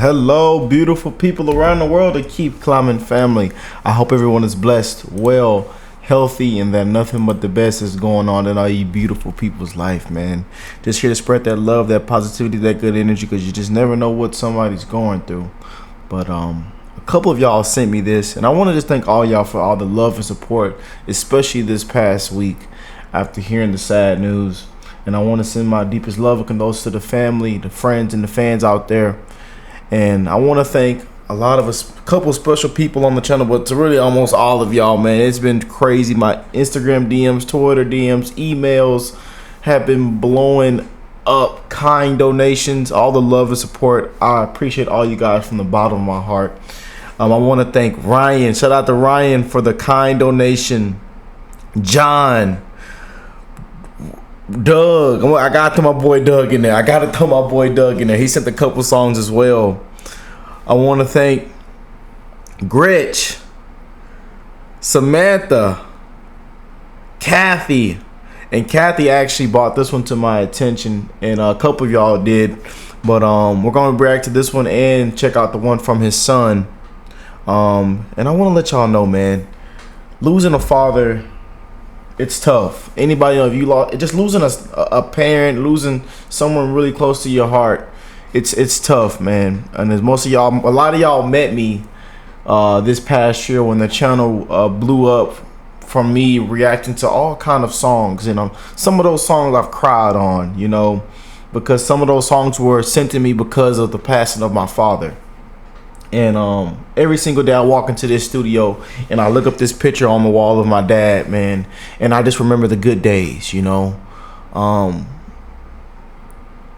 Hello, beautiful people around the world that keep climbing family. I hope everyone is blessed, well, healthy, and that nothing but the best is going on in all you beautiful people's life, man. Just here to spread that love, that positivity, that good energy, because you just never know what somebody's going through. But a couple of y'all sent me this, and I want to just thank all y'all for all the love and support, especially this past week after hearing the sad news. And I want to send my deepest love and condolences to the family, the friends, and the fans out there. And I want to thank a couple special people on the channel, but to really almost all of y'all, man. It's been crazy. My Instagram DMs, Twitter DMs, emails have been blowing up. Kind donations, all the love and support. I appreciate all you guys from the bottom of my heart. I want to thank Ryan. Shout out to Ryan for the kind donation. John. Doug, I gotta throw my boy Doug in there. He sent a couple songs as well. I want to thank Gretch, Samantha, Kathy, and Kathy actually brought this one to my attention, and a couple of y'all did. But we're gonna react to this one and check out the one from his son. And I want to let y'all know, man, losing a father, it's tough. Anybody know if you lost, just losing a parent, losing someone really close to your heart, it's tough, man. And as most of y'all, a lot of y'all met me this past year when the channel blew up from me reacting to all kind of songs. And some of those songs I've cried on, you know, because some of those songs were sent to me because of the passing of my father. And every single day I walk into this studio and I look up this picture on the wall of my dad, man, and I just remember the good days, you know.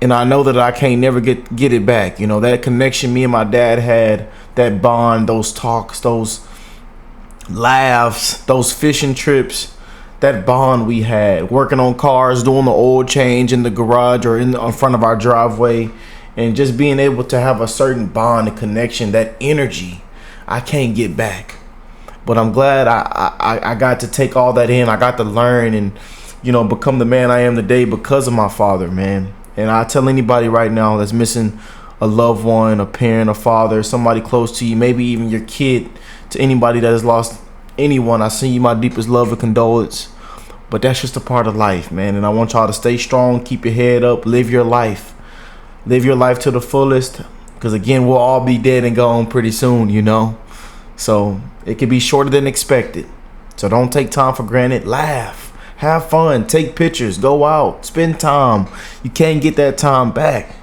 And I know that I can't never get it back, you know. That connection me and my dad had, that bond, those talks, those laughs, those fishing trips, that bond we had, working on cars, doing the oil change in the garage or in front of our driveway. And just being able to have a certain bond and connection, that energy, I can't get back. But I'm glad I got to take all that in. I got to learn and, you know, become the man I am today because of my father, man. And I tell anybody right now that's missing a loved one, a parent, a father, somebody close to you, maybe even your kid, to anybody that has lost anyone, I send you my deepest love and condolence. But that's just a part of life, man. And I want y'all to stay strong, keep your head up, live your life. Live your life to the fullest, because again, we'll all be dead and gone pretty soon, you know. So it could be shorter than expected. So don't take time for granted. Laugh, have fun, take pictures, go out, spend time. You can't get that time back.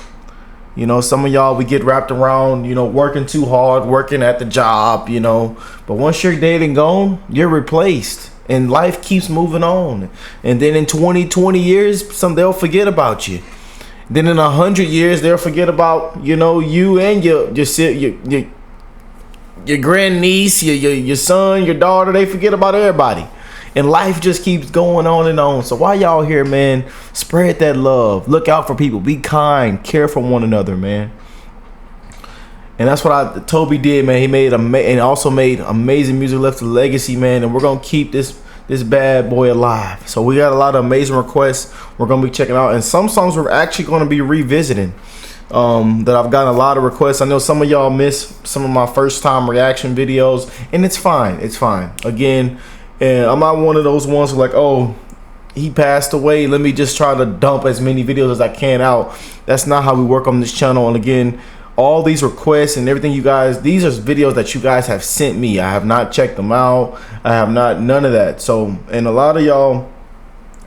You know, some of y'all, we get wrapped around, you know, working too hard, working at the job, you know. But once you're dead and gone, you're replaced. And life keeps moving on. And then in 20 years, they'll forget about you. Then in 100 years, they'll forget about, you know, you and your grandniece, your son, your daughter. They forget about everybody. And life just keeps going on and on. So while y'all here, man, spread that love. Look out for people. Be kind. Care for one another, man. And that's what Toby did, man. He made and also made amazing music, left a legacy, man. And we're going to keep this bad boy alive. So we got a lot of amazing requests we're gonna be checking out, and some songs we're actually going to be revisiting that I've gotten a lot of requests. I know some of y'all missed some of my first time reaction videos, and it's fine. Again, and I'm not one of those ones who like, oh, he passed away, let me just try to dump as many videos as I can out. That's not how we work on this channel. And again, all these requests and everything, you guys, these are videos that you guys have sent me. I have not checked them out. I have none of that. So, and a lot of y'all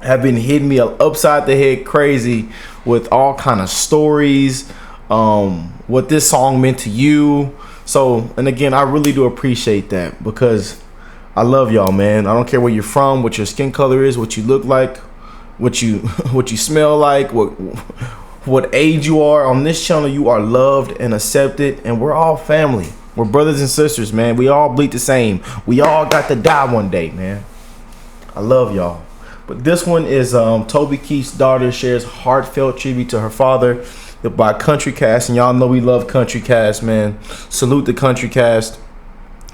have been hitting me upside the head crazy with all kind of stories, what this song meant to you. So, and again, I really do appreciate that, because I love y'all, man. I don't care where you're from, what your skin color is, what you look like, what you smell like, what age you are. On this channel, you are loved and accepted, and we're all family. We're brothers and sisters, man. We all bleed the same. We all got to die one day, man. I love y'all. But this one is Toby Keith's daughter shares heartfelt tribute to her father by Country Cast, and y'all know we love Country Cast, man. Salute the Country Cast.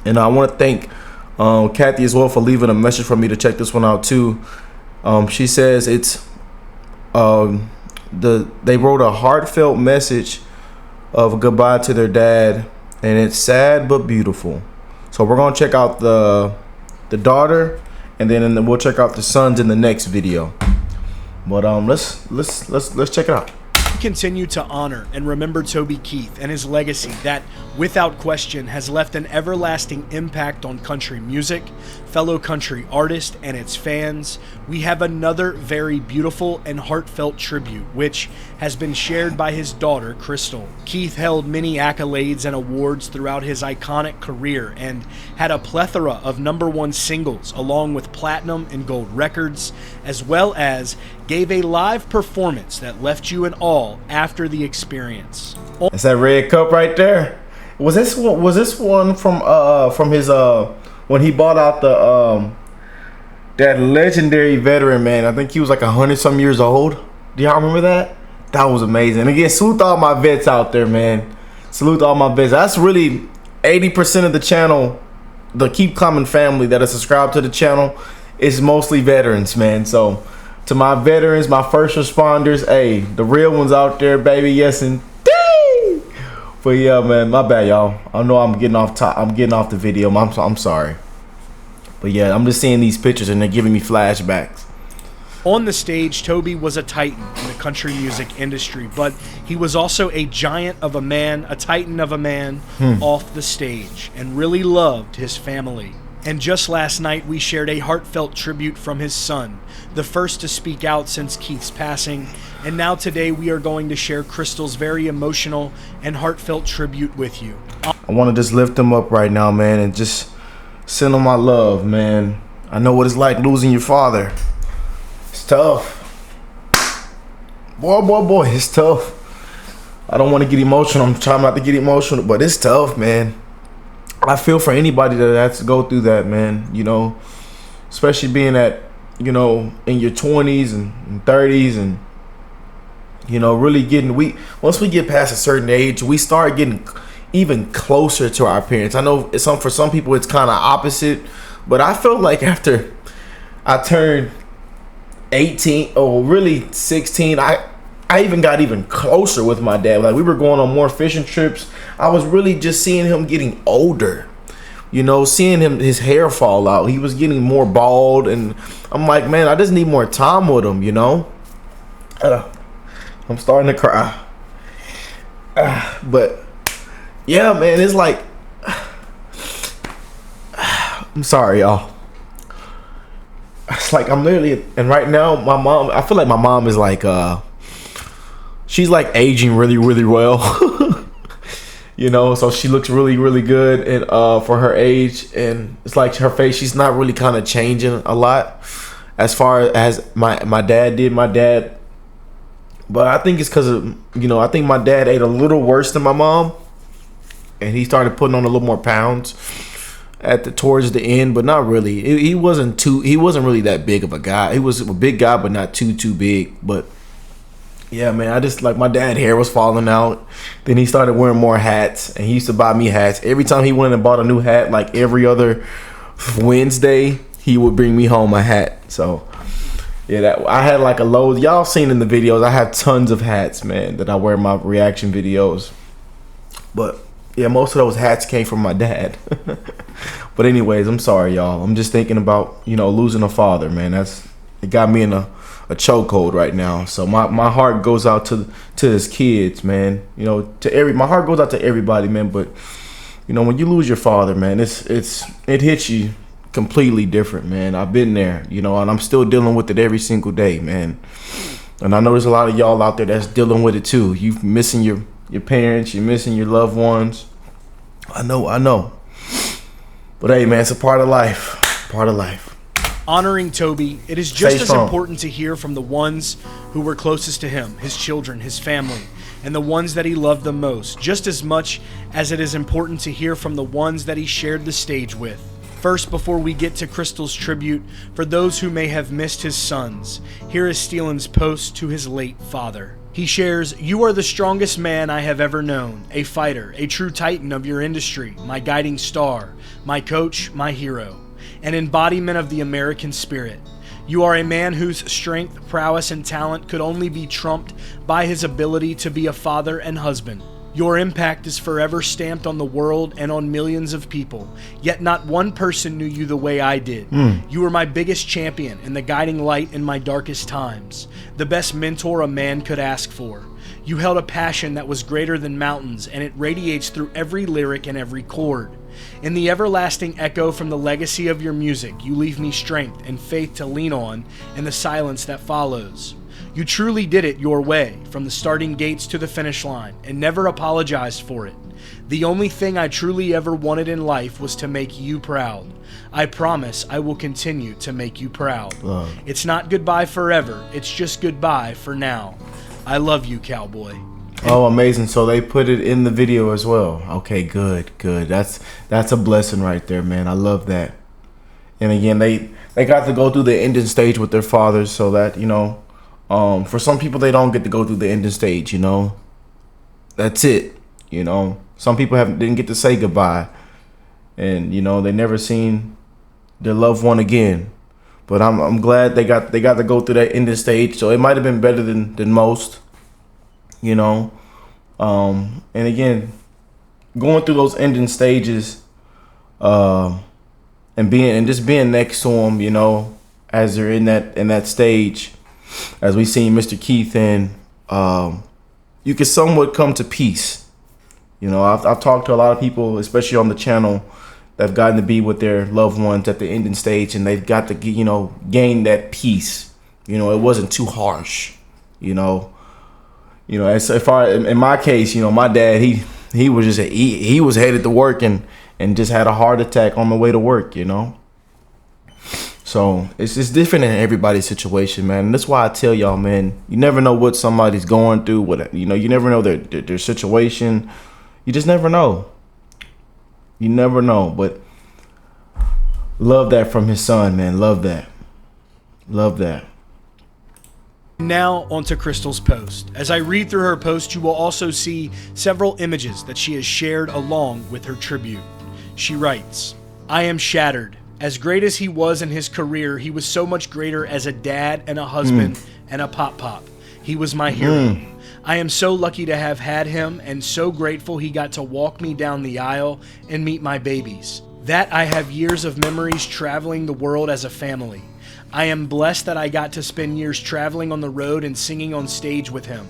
And I want to thank Kathy as well for leaving a message for me to check this one out too. She says it's they wrote a heartfelt message of goodbye to their dad, and it's sad but beautiful. So we're gonna check out the daughter, and then we'll check out the sons in the next video. But let's check it out. Continue to honor and remember Toby Keith and his legacy that, without question, has left an everlasting impact on country music, fellow country artists, and its fans. We have another very beautiful and heartfelt tribute, which has been shared by his daughter, Krystal. Keith held many accolades and awards throughout his iconic career and had a plethora of #1 singles along with platinum and gold records, as well as gave a live performance that left you in awe after the experience. That's that red cup right there. Was this one from his when he bought out the that legendary veteran, man? I think he was like 100-some years old. Do y'all remember that? That was amazing. And again, salute to all my vets out there, man. Salute to all my vets. That's really 80% of the channel, the Keep Coming family that is subscribed to the channel, is mostly veterans, man. So to my veterans, my first responders, hey, the real ones out there, baby, yes indeed. But yeah, man, my bad, y'all. I know I'm getting off the video. I'm sorry. But yeah, I'm just seeing these pictures and they're giving me flashbacks. On the stage, Toby was a titan in the country music industry, but he was also a giant of a man, a titan of a man off the stage, and really loved his family. And just last night, we shared a heartfelt tribute from his son, the first to speak out since Keith's passing. And now today, we are going to share Krystal's very emotional and heartfelt tribute with you. I want to just lift him up right now, man, and just send him my love, man. I know what it's like losing your father. It's tough. Boy, it's tough. I don't want to get emotional. I'm trying not to get emotional, but it's tough, man. I feel for anybody that has to go through that, man, you know, especially being at, you know, in your 20s and 30s and, you know, really once we get past a certain age, we start getting even closer to our parents. I know for some people it's kind of opposite, but I felt like after I turned 18 or really 16, I even got even closer with my dad. Like, we were going on more fishing trips. I was really just seeing him getting older, you know, seeing his hair fall out. He was getting more bald, and I'm like, man, I just need more time with him, you know. I'm starting to cry. But yeah, man, it's like, I'm sorry, y'all. It's like I'm literally, and right now my mom, I feel like my mom is like she's like aging really, really well. You know, so she looks really, really good and for her age, and it's like her face, she's not really kind of changing a lot as far as my dad did. But I think it's because of, you know, I think my dad ate a little worse than my mom, and he started putting on a little more pounds towards the end, but not really. He wasn't really that big of a guy. He was a big guy, but not too big. But yeah, man, I just, like, my dad hair was falling out. Then he started wearing more hats, and he used to buy me hats. Every time he went and bought a new hat, like every other Wednesday, he would bring me home a hat. So yeah, I had like a load. Y'all seen in the videos, I have tons of hats, man, that I wear in my reaction videos. But yeah, most of those hats came from my dad. But anyways, I'm sorry, y'all. I'm just thinking about, you know, losing a father, man. It got me in a chokehold right now. So my heart goes out to his kids, man. You know, my heart goes out to everybody, man. But you know, when you lose your father, man, it hits you completely different, man. I've been there, you know, and I'm still dealing with it every single day, man. And I know there's a lot of y'all out there that's dealing with it too. You missing your parents, you're missing your loved ones. I know. But hey, man, it's a part of life. Honoring Toby, it is just as important to hear from the ones who were closest to him, his children, his family, and the ones that he loved the most, just as much as it is important to hear from the ones that he shared the stage with. First, before we get to Krystal's tribute, for those who may have missed his sons, here is Stelen's post to his late father. He shares, "You are the strongest man I have ever known, a fighter, a true titan of your industry, my guiding star, my coach, my hero, an embodiment of the American spirit. You are a man whose strength, prowess, and talent could only be trumped by his ability to be a father and husband. Your impact is forever stamped on the world and on millions of people, yet not one person knew you the way I did. You were my biggest champion and the guiding light in my darkest times, the best mentor a man could ask for. You held a passion that was greater than mountains, and it radiates through every lyric and every chord. In the everlasting echo from the legacy of your music, you leave me strength and faith to lean on in the silence that follows. You truly did it your way, from the starting gates to the finish line, and never apologized for it. The only thing I truly ever wanted in life was to make you proud. I promise I will continue to make you proud. It's not goodbye forever, it's just goodbye for now. I love you, cowboy. Oh, amazing. So they put it in the video as well. Okay, good. That's a blessing right there, man. I love that. And again, they got to go through the ending stage with their fathers, so that, you know, for some people, they don't get to go through the ending stage, you know. That's it, you know. Some people didn't get to say goodbye. And, you know, they never seen their loved one again. But I'm glad they got to go through that ending stage. So it might have been better than most, you know. And again, going through those ending stages, and just being next to them, you know, as they're in that stage, as we seen Mr. Keith in, you can somewhat come to peace. You know, I've talked to a lot of people, especially on the channel, that have gotten to be with their loved ones at the ending stage, and they've got to, you know, gain that peace. You know, it wasn't too harsh. You know, as far in my case, you know, my dad, he was just he was headed to work and just had a heart attack on the way to work. You know. So it's just different in everybody's situation, man. And that's why I tell y'all, man, you never know what somebody's going through. What, you know, you never know their situation. You just never know. You never know. But love that from his son, man. Love that. Love that. Now onto Krystal's post. As I read through her post, you will also see several images that she has shared along with her tribute. She writes, I am shattered. As great as he was in his career, he was so much greater as a dad and a husband and a pop. He was my hero. I am so lucky to have had him and so grateful he got to walk me down the aisle and meet my babies. That I have years of memories traveling the world as a family. I am blessed that I got to spend years traveling on the road and singing on stage with him.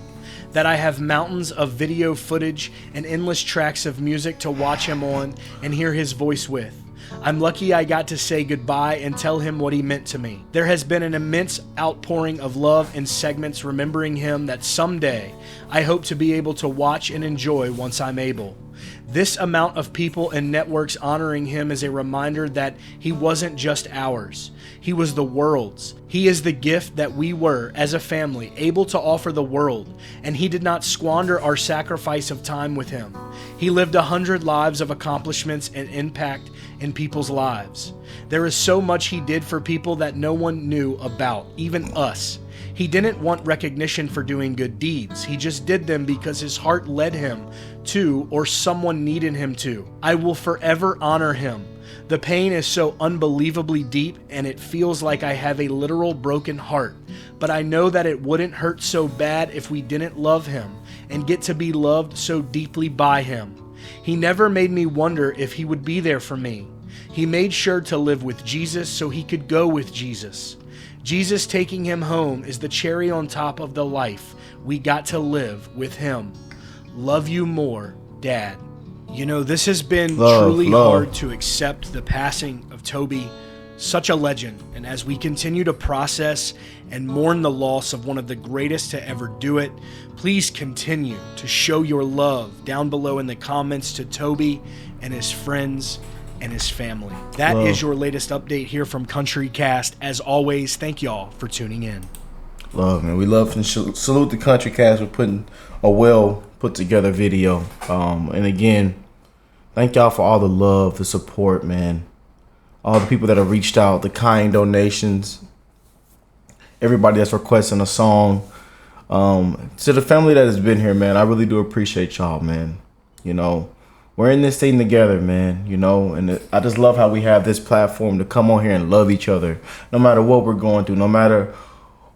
That I have mountains of video footage and endless tracks of music to watch him on and hear his voice with. I'm lucky I got to say goodbye and tell him what he meant to me. There has been an immense outpouring of love in segments remembering him that someday I hope to be able to watch and enjoy once I'm able. This amount of people and networks honoring him is a reminder that he wasn't just ours. He was the world's. He is the gift that we were, as a family, able to offer the world, and he did not squander our sacrifice of time with him. He lived 100 lives of accomplishments and impact in people's lives. There is so much he did for people that no one knew about, even us. He didn't want recognition for doing good deeds. He just did them because his heart led him to, or someone needed him to. I will forever honor him. The pain is so unbelievably deep, and it feels like I have a literal broken heart. But I know that it wouldn't hurt so bad if we didn't love him and get to be loved so deeply by him. He never made me wonder if he would be there for me. He made sure to live with Jesus so he could go with Jesus. Jesus taking him home is the cherry on top of the life we got to live with him. Love you more, Dad. You know, this has been truly hard to accept the passing of Toby, such a legend. And as we continue to process and mourn the loss of one of the greatest to ever do it, please continue to show your love down below in the comments to Toby and his friends and his family. That is your latest update here from Country Cast. As always, thank y'all for tuning in. Love, man. We love and salute the Country Cast for putting a well put together video. And again, thank y'all for all the love, the support, man. All the people that have reached out, the kind donations, everybody that's requesting a song. To the family that has been here, man, I really do appreciate y'all, man. You know, we're in this thing together, man, you know, and I just love how we have this platform to come on here and love each other, no matter what we're going through, no matter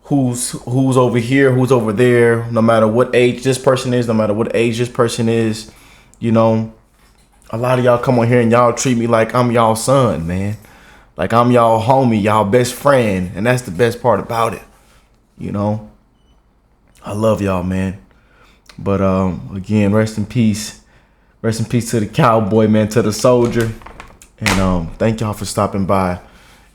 who's over here, who's over there, no matter what age this person is, no matter what age this person is. You know, a lot of y'all come on here and y'all treat me like I'm y'all son, man. Like I'm y'all homie, y'all best friend. And that's the best part about it. You know, I love y'all, man. But again, rest in peace. Rest in peace to the cowboy, man, to the soldier. And thank y'all for stopping by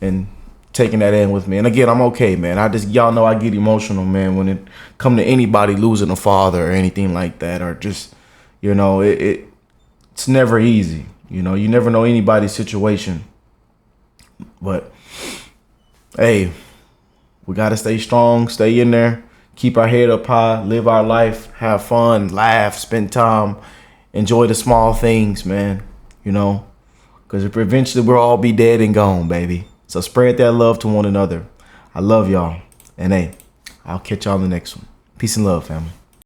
and taking that in with me. And again, I'm okay, man. Y'all know I get emotional, man, when it come to anybody losing a father or anything like that, or just, you know, it's never easy. You know, you never know anybody's situation. But hey, we gotta stay strong, stay in there, keep our head up high, live our life, have fun, laugh, spend time, enjoy the small things, man. You know, because eventually we'll all be dead and gone, baby. So spread that love to one another. I love y'all. And hey, I'll catch y'all in the next one. Peace and love, family.